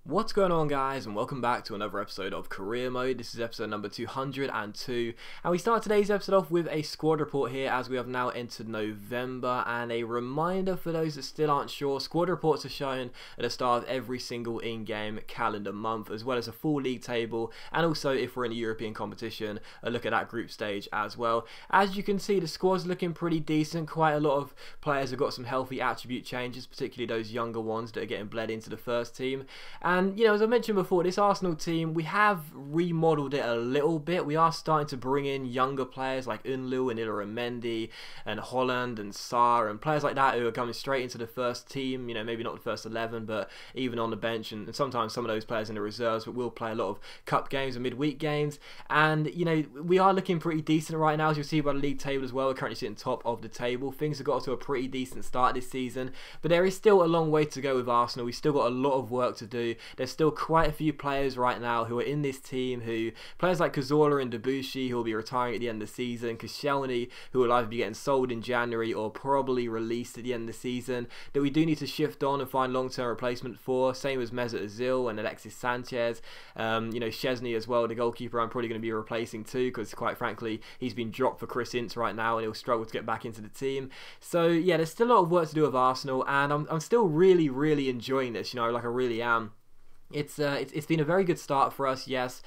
What's going on, guys, and welcome back to another episode of Career Mode. This is episode number 202, and we start today's episode off with a squad report here as we have now entered November. And a reminder for those that still aren't sure, squad reports are shown at the start of every single in-game calendar month, as well as a full league table, and also if we're in a European competition, a look at that group stage as well. As you can see, the squad's looking pretty decent. Quite a lot of players have got some healthy attribute changes, particularly those younger ones that are getting bled into the first team. And, you know, as I mentioned before, this Arsenal team, we have remodeled it a little bit. We are starting to bring in younger players like Unlu and Mendy and Holland and Sarr and players like that who are coming straight into the first team. You know, maybe not the first 11, but even on the bench, and sometimes some of those players in the reserves, but will play a lot of cup games and midweek games. And, you know, we are looking pretty decent right now, as you'll see by the league table as well. We're currently sitting top of the table. Things have got off to a pretty decent start this season, but there is still a long way to go with Arsenal. We've still got a lot of work to do. There's still quite a few players right now who are in this team, players like Cazorla and Debussy, who will be retiring at the end of the season, Koscielny, who will either be getting sold in January or probably released at the end of the season, that we do need to shift on and find long-term replacement for. Same as Mesut Ozil and Alexis Sanchez. You know, Szczesny as well, the goalkeeper, I'm probably going to be replacing too, because quite frankly, he's been dropped for Chris Ince right now and he'll struggle to get back into the team. So yeah, there's still a lot of work to do with Arsenal, and I'm still really enjoying this, you know, like I really am. It's been a very good start for us, yes,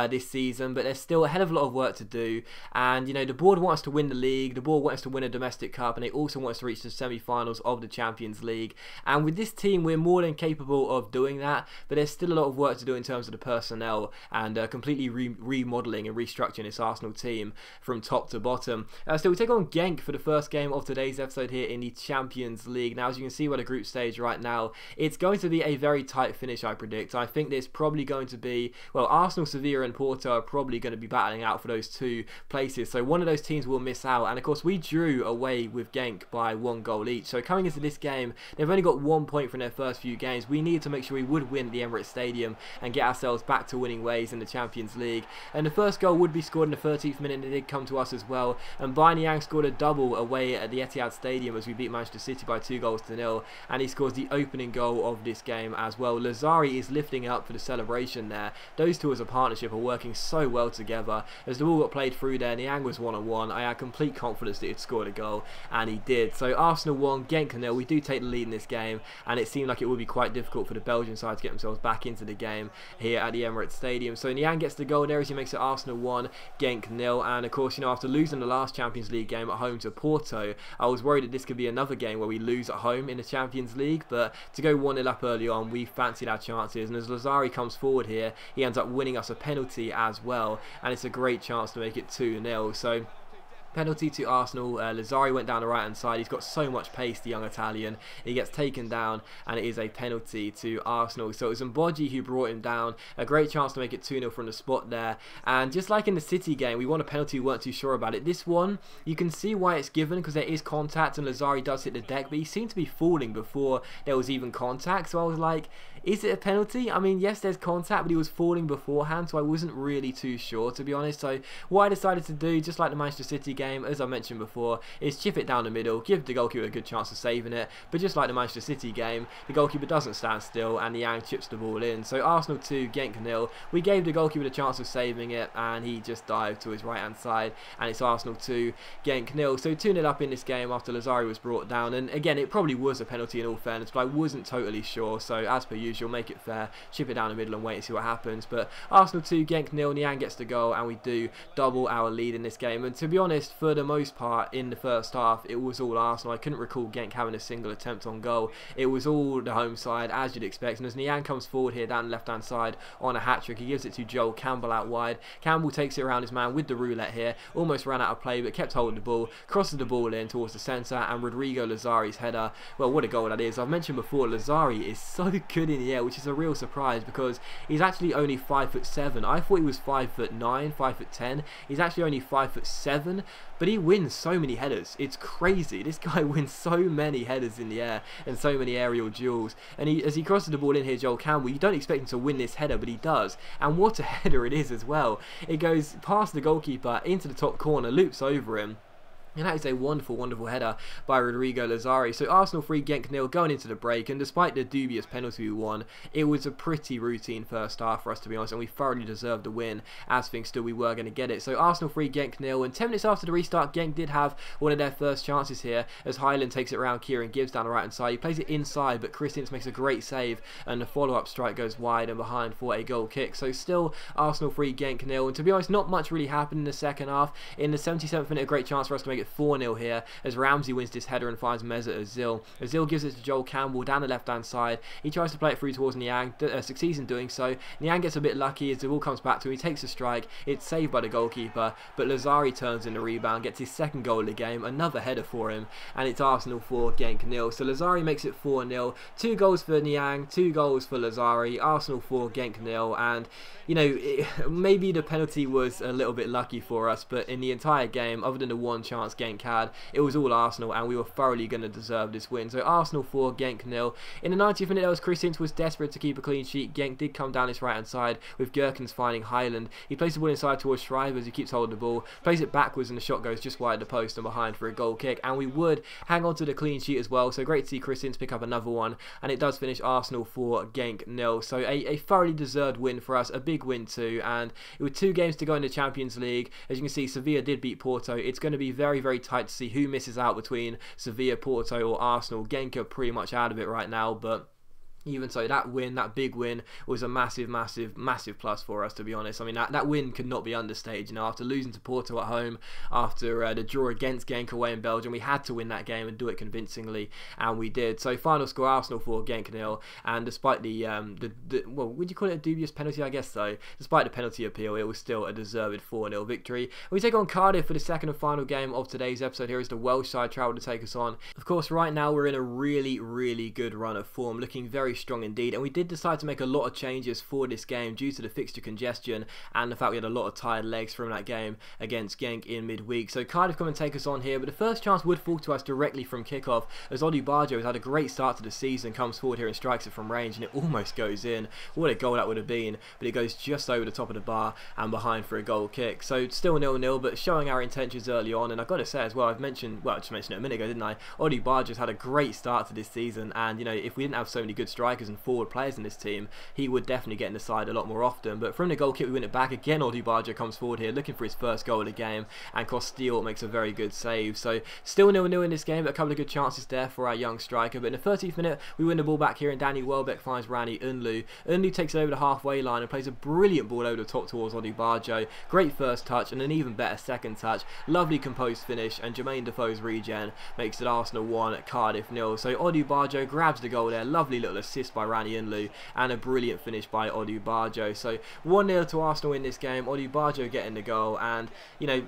this season, but there's still a hell of a lot of work to do. And, you know, the board wants to win the league, the board wants to win a domestic cup, and they also want us to reach the semi-finals of the Champions League. And with this team, we're more than capable of doing that, but there's still a lot of work to do in terms of the personnel and completely remodelling and restructuring this Arsenal team from top to bottom. So we take on Genk for the first game of today's episode here in the Champions League. Now, as you can see by the group stage right now, it's going to be a very tight finish, I predict. I think there's probably going to be, well, Arsenal, Sevilla and Porto are probably going to be battling out for those two places, so one of those teams will miss out. And of course, we drew away with Genk by 1 goal each, so coming into this game, they've only got 1 point from their first few games. We needed to make sure we would win at the Emirates Stadium and get ourselves back to winning ways in the Champions League. And the first goal would be scored in the 13th minute, and it did come to us as well. And Aubameyang scored a double away at the Etihad Stadium as we beat Manchester City by 2-0, and he scores the opening goal of this game as well. Lazari is lifting up for the celebration there. Those two as a partnership are working so well together. As the ball got played through there, Niang was one-on-one. I had complete confidence that he'd scored a goal, and he did. So Arsenal 1, Genk 0. We do take the lead in this game, and it seemed like it would be quite difficult for the Belgian side to get themselves back into the game here at the Emirates Stadium. So Niang gets the goal there as he makes it Arsenal 1, Genk 0. And of course, you know, after losing the last Champions League game at home to Porto, I was worried that this could be another game where we lose at home in the Champions League, but to go 1-0 up early on, we fancied our chances, and as Lazari comes forward here, he ends up winning us a penalty as well, and it's a great chance to make it 2-0. So penalty to Arsenal. Lazari went down the right hand side. He's got so much pace, the young Italian. He gets taken down, and it is a penalty to Arsenal. So it was Mboji who brought him down. A great chance to make it 2-0 from the spot there. And just like in the City game, we won a penalty, we weren't too sure about it. This one, you can see why it's given, because there is contact and Lazari does hit the deck, but he seemed to be falling before there was even contact. So I was like, is it a penalty? I mean, yes, there's contact, but he was falling beforehand, so I wasn't really too sure, to be honest. So what I decided to do, just like the Manchester City game, as I mentioned before, is chip it down the middle, give the goalkeeper a good chance of saving it. But just like the Manchester City game, the goalkeeper doesn't stand still, and Niang chips the ball in. So Arsenal 2, Genk 0. We gave the goalkeeper the chance of saving it, and he just dived to his right hand side, and it's Arsenal 2, Genk 0. So 2-0 up in this game after Lazari was brought down. And again, it probably was a penalty in all fairness, but I wasn't totally sure. So as per usual, make it fair, chip it down the middle and wait and see what happens. But Arsenal 2, Genk 0. Niang gets the goal, and we do double our lead in this game. And to be honest, for the most part in the first half, it was all Arsenal. I couldn't recall Genk having a single attempt on goal. It was all the home side, as you'd expect. And as Niang comes forward here down the left hand side on a hat-trick, he gives it to Joel Campbell out wide. Campbell takes it around his man with the roulette here, almost ran out of play but kept holding the ball, crosses the ball in towards the centre, and Rodrigo Lazari's header, well, what a goal that is. I've mentioned before, Lazari is so good in the air, which is a real surprise because he's actually only 5'7". I thought he was 5'9", 5'10". He's actually only 5'7", but he wins so many headers. It's crazy. This guy wins so many headers in the air and so many aerial duels. And as he crosses the ball in here, Joel Campbell, you don't expect him to win this header, but he does. And what a header it is as well. It goes past the goalkeeper into the top corner, loops over him. And that is a wonderful, wonderful header by Rodrigo Lazari. So Arsenal 3, Genk 0 going into the break. And despite the dubious penalty we won, it was a pretty routine first half for us, to be honest. And we thoroughly deserved the win, as things stood we were going to get it. So Arsenal 3, Genk 0. And 10 minutes after the restart, Genk did have one of their first chances here, as Highland takes it around Kieran Gibbs down the right hand side. He plays it inside, but Chris Ince makes a great save. And the follow-up strike goes wide and behind for a goal kick. So still Arsenal 3, Genk 0. And to be honest, not much really happened in the second half. In the 77th minute, a great chance for us to make it 4-0 here, as Ramsey wins this header and finds Mesut Ozil. Ozil gives it to Joel Campbell down the left hand side. He tries to play it through towards Niang, succeeds in doing so. Niang gets a bit lucky as the ball comes back to him. He takes a strike, it's saved by the goalkeeper, but Lazari turns in the rebound, gets his second goal of the game, another header for him, and it's Arsenal 4, Genk 0. So Lazari makes it 4-0, 2 goals for Niang, 2 goals for Lazari, Arsenal 4, Genk 0, and you know, maybe the penalty was a little bit lucky for us, but in the entire game, other than the one chance Genk had, it was all Arsenal, and we were thoroughly going to deserve this win. So Arsenal 4, Genk 0. In the 90th minute, Chris Ince was desperate to keep a clean sheet. Genk did come down his right hand side with Gherkins finding Highland. He plays the ball inside towards Schreiber as he keeps holding the ball, plays it backwards, and the shot goes just wide the post and behind for a goal kick, and we would hang on to the clean sheet as well. So great to see Chris Ince pick up another one, and it does finish Arsenal 4, Genk 0. So a thoroughly deserved win for us, a big win too, and with 2 games to go in the Champions League, as you can see, Sevilla did beat Porto. It's going to be very, very tight to see who misses out between Sevilla, Porto or Arsenal. Genk are pretty much out of it right now, but even so, that win, that big win, was a massive, massive, massive plus for us, to be honest. I mean, that win could not be understated. You know, after losing to Porto at home, after the draw against Genk away in Belgium, we had to win that game and do it convincingly, and we did. So final score, Arsenal 4, Genk 0, and despite the well, would you call it a dubious penalty? I guess so. Despite the penalty appeal, it was still a deserved 4-0 victory. We take on Cardiff for the second and final game of today's episode. Here is the Welsh side travel to take us on. Of course, right now we're in a really, really good run of form, looking very strong indeed, and we did decide to make a lot of changes for this game due to the fixture congestion and the fact we had a lot of tired legs from that game against Genk in midweek. So Cardiff come and take us on here, but the first chance would fall to us directly from kickoff, as Odi Barjo has had a great start to the season, comes forward here and strikes it from range, and it almost goes in. What a goal that would have been, but it goes just over the top of the bar and behind for a goal kick. So still 0-0, but showing our intentions early on, and I've got to say as well, I just mentioned it a minute ago, didn't I? Odi Barjo's had a great start to this season, and you know, if we didn't have so many good strikers and forward players in this team, he would definitely get in the side a lot more often. But from the goal kick, we win it back again. Odi Barjo comes forward here looking for his first goal of the game, and Costile makes a very good save. So still 0-0 in this game, but a couple of good chances there for our young striker. But in the 30th minute, we win the ball back here, and Danny Welbeck finds Rani Unlu. Unlu takes it over the halfway line and plays a brilliant ball over the top towards Odi Barjo. Great first touch and an even better second touch. Lovely composed finish, and Jermaine Defoe's regen makes it Arsenal 1, Cardiff 0. So Odi Barjo grabs the goal there. Lovely little assist by Rani Unlu, and a brilliant finish by Odi Barjo. So 1-0 to Arsenal in this game. Odi Barjo getting the goal, and you know,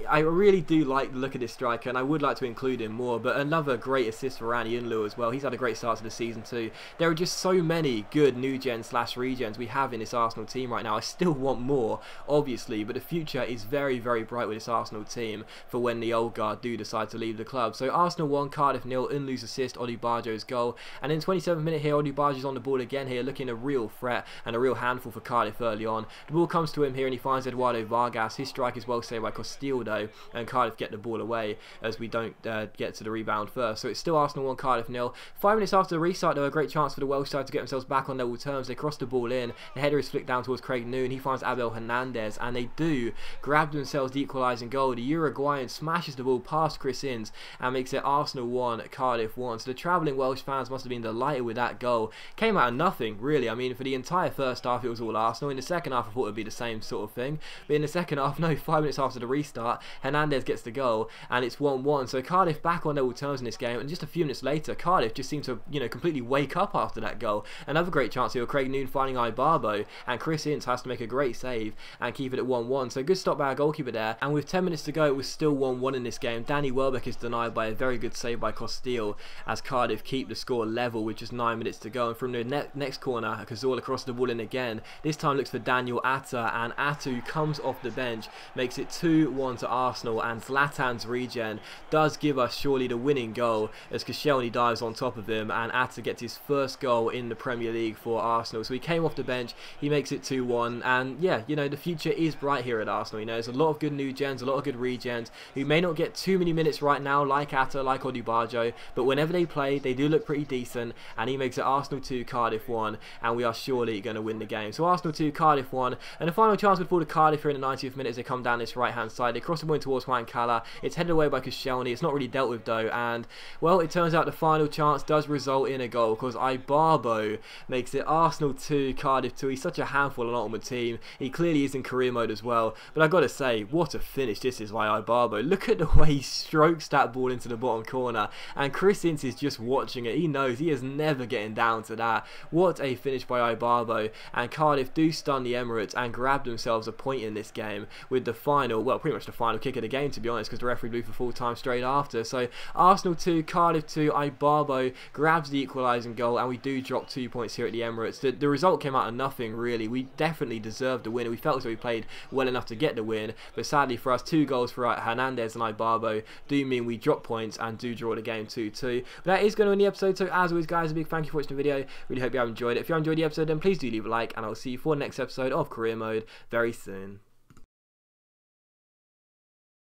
I really do like the look of this striker, and I would like to include him more. But another great assist for Rani Unlu as well. He's had a great start to the season too. There are just so many good new gen / regens we have in this Arsenal team right now. I still want more, obviously, but the future is very, very bright with this Arsenal team for when the old guard do decide to leave the club. So Arsenal 1, Cardiff 0. Unlu's assist, Odi Barjo's goal, and in 27th minute here, Odi Barjo's on the ball again here, looking a real threat and a real handful for Cardiff early on. The ball comes to him here, and he finds Eduardo Vargas. His strike is well saved by Costile though, and Cardiff get the ball away as we don't get to the rebound first. So it's still Arsenal 1, Cardiff 0. 5 minutes after the restart, though, a great chance for the Welsh side to get themselves back on level terms. They cross the ball in, the header is flicked down towards Craig Noon. He finds Abel Hernandez, and they do grab themselves the equalising goal. The Uruguayan smashes the ball past Chris Ince and makes it Arsenal 1, Cardiff 1. So the travelling Welsh fans must have been delighted with that goal. Came out of nothing, really. I mean, for the entire first half, it was all Arsenal. In the second half, I thought it would be the same sort of thing. But in the second half, no, 5 minutes after the restart, Hernandez gets the goal, and it's 1-1. So Cardiff back on level terms in this game, and just a few minutes later, Cardiff just seemed to, you know, completely wake up after that goal. Another great chance here, Craig Noon finding Ibarbo, and Chris Ince has to make a great save and keep it at 1-1. So good stop by our goalkeeper there, and with 10 minutes to go, it was still 1-1 in this game. Danny Welbeck is denied by a very good save by Costile as Cardiff keep the score level with just 9 minutes to go, and from the next corner, Cazorla crosses the ball in again. This time looks for Daniel Atta, and Atta comes off the bench, makes it 2-1 to Arsenal, and Zlatan's regen does give us surely the winning goal as Koscielny dives on top of him, and Atta gets his first goal in the Premier League for Arsenal. So he came off the bench, he makes it 2-1, and yeah, you know, the future is bright here at Arsenal. You know, there's a lot of good new gens, a lot of good regens who may not get too many minutes right now, like Atta, like Odubajo, but whenever they play, they do look pretty decent, and he makes it Arsenal 2, Cardiff 1, and we are surely going to win the game. So Arsenal 2, Cardiff 1, and the final chance would fall to Cardiff here in the 90th minute as they come down this right-hand side. They cross the ball towards Juan Cala. It's headed away by Koscielny. It's not really dealt with though, and well, it turns out the final chance does result in a goal because Ibarbo makes it Arsenal 2, Cardiff 2. He's such a handful on Ultimate Team. He clearly is in career mode as well, but I gotta say, what a finish this is by Ibarbo. Look at the way he strokes that ball into the bottom corner, and Chris Ince is just watching it. He knows he is never getting down to that. What a finish by Ibarbo, and Cardiff do stun the Emirates and grab themselves a point in this game with the final, well, pretty much the final kick of the game, to be honest, because the referee blew for full time straight after. So Arsenal 2, Cardiff 2, Ibarbo grabs the equalising goal, and we do drop 2 points here at the Emirates. The result came out of nothing really. We definitely deserved the win. We felt as though we played well enough to get the win, but sadly for us, 2 goals for Hernandez and Ibarbo do mean we drop points and do draw the game 2-2. But that is going to end the episode. So as always guys, a big thank you for watching the video. Really hope you have enjoyed it. If you enjoyed the episode, then please do leave a like, and I'll see you for the next episode of Career Mode very soon.